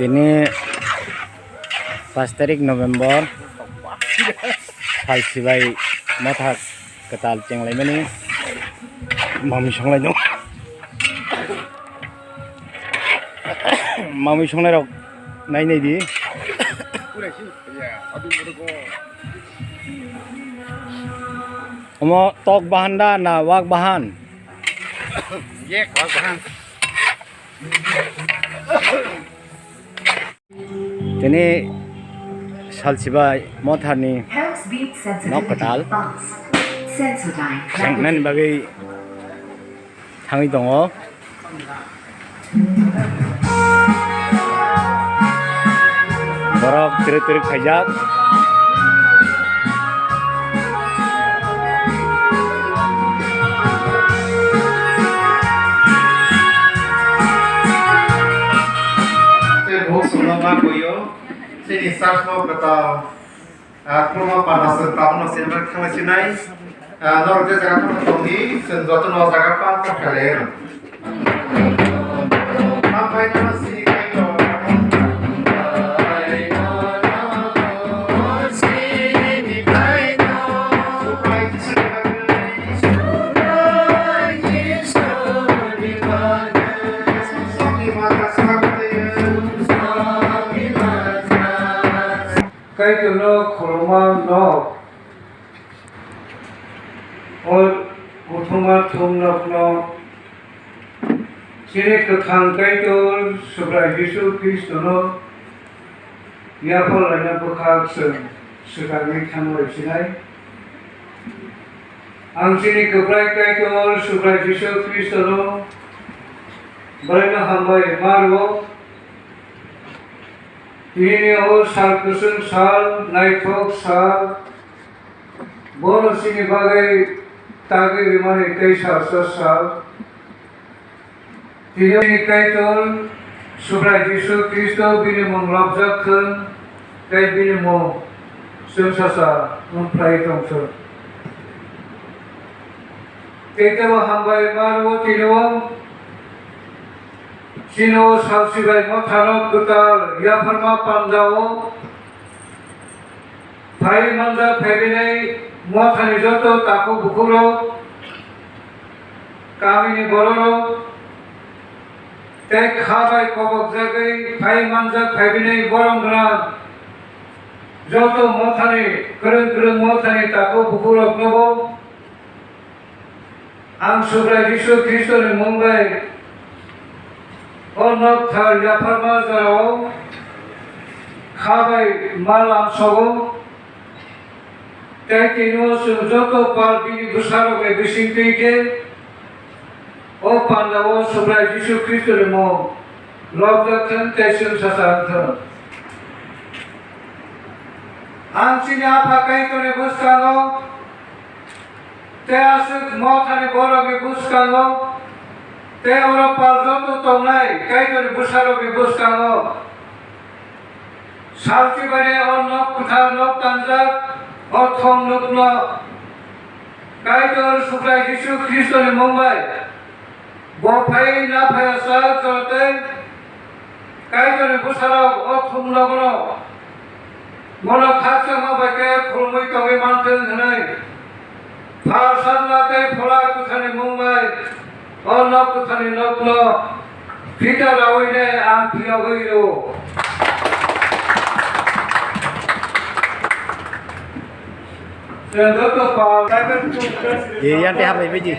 Ini 5 tarik November Sal Sibai Motha kwtal chengmani mami songlai dong mami songlai rok nai di omo tok bahan da na wak bahan yek wak bahan ini Sal Sibai Motha ni nok kwtal chengmani bagai tangi dongo borok tirik khajak Sini sarsmo kata kurma panas tahun nasi mereka kena sinai nor je jaga pun tongi senjata nor jaga pan terkelir apa yang nasi kaito kaito no kurma no और उठुमा थुमनक no sini kekhang kaito subra Yesus Kristus no ya polanya bukhak sekali thamoi sinai ang sini kebrai kaito subra Yesus Kristus no barena hambai marwo ini sal kusung sal naitok sal bono sini bagai tagi rimani kaisa sal ini kaiton subra Yesus Kristus bini menglabjakkan kai bini mo sensasa memplai tongso kita hambai marwo tino Sino Sal Sibai Motha kwtal ya farma pandao Thai manda phebinai Motha ni joto taku bukuro kamini bororo tek khabai kobok jagai Thai manda phebinai borongna joto Motha ni kereng Motha ni taku bukuro nobo ang subra Yesus Kristus ni Mumbai Onok thar ya farma jaro khabai malam sogo taitino sujoto par bini busaro ke bisingti ke o pandawo subra Yesus Kristus mo lobjatan taisun sasantha ansini apa kaito ne buskano te asuk Motha ni boroge buskano te ora paljoto tongai kaito ni busaro bi buskano Sal Sibai onok kwtal nok tanjak othong nukno kaito subra Yesus Kristus ni Mumbai bophai na phayasa jote kaito ni busaro othong nogno mono khatsa ma bake khulmui tongai manten hanai pharsanlate phola kuthani Mumbai onok kuthani nokno fita rawine ang piyagoiro sendoto pa ye yan te habai beji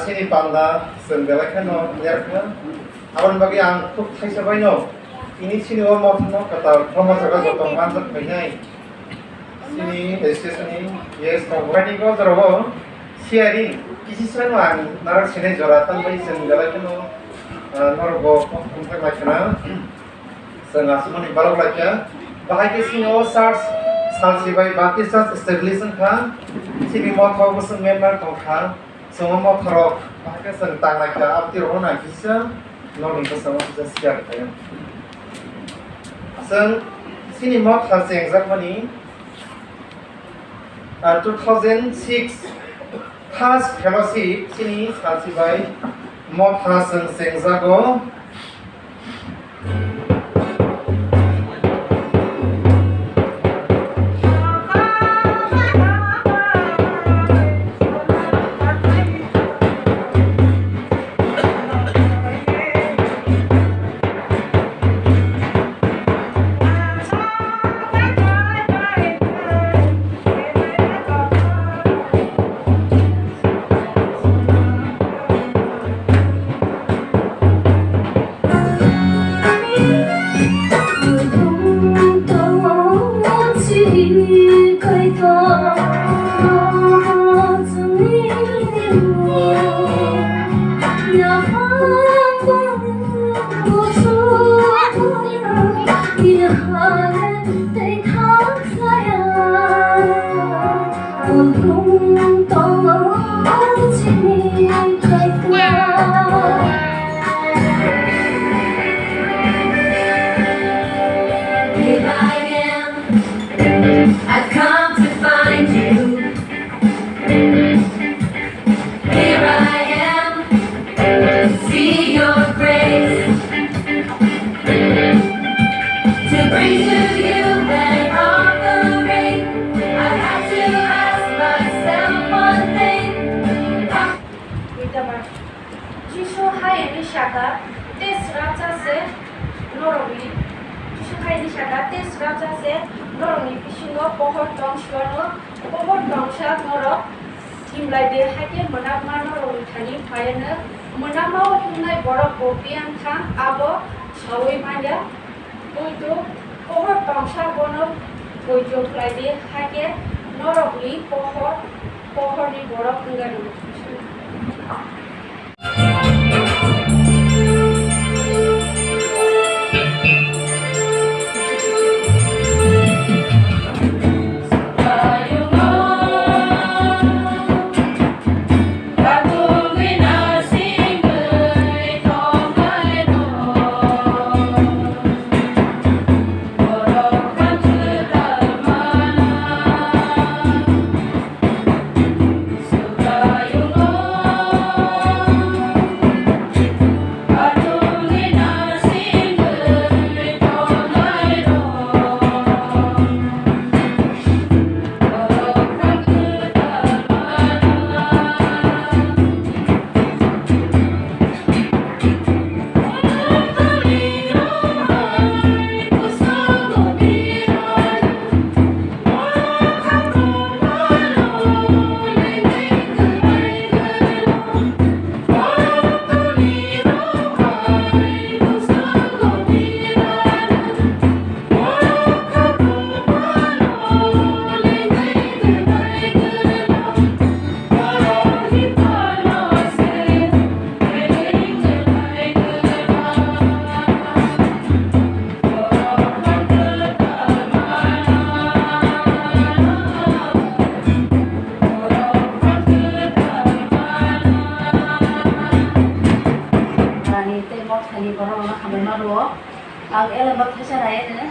Sini panda sendiri no nyerkan awan bagi ang tuh saya sebagai no ini sini mau no kata promo jaga jotong manjat begini sini sini yes no wedding ko terus sharing kisi sesuatu narak sini joratan bagi sendiri no norgo untuk macam setengah semua ni baru lagi bahaya sini SARS Sal Sibai Motha establishment kan sini mau tahu musim member kau kan semua mau terok, pakai sentang lagi, abdi orang nak bisa, nol itu semua bisa siap kan. Sini mau hasil exam ni, 2006 past fellowship sini Sal Sibai Motha sengzago. Ang elang baptisa na yan,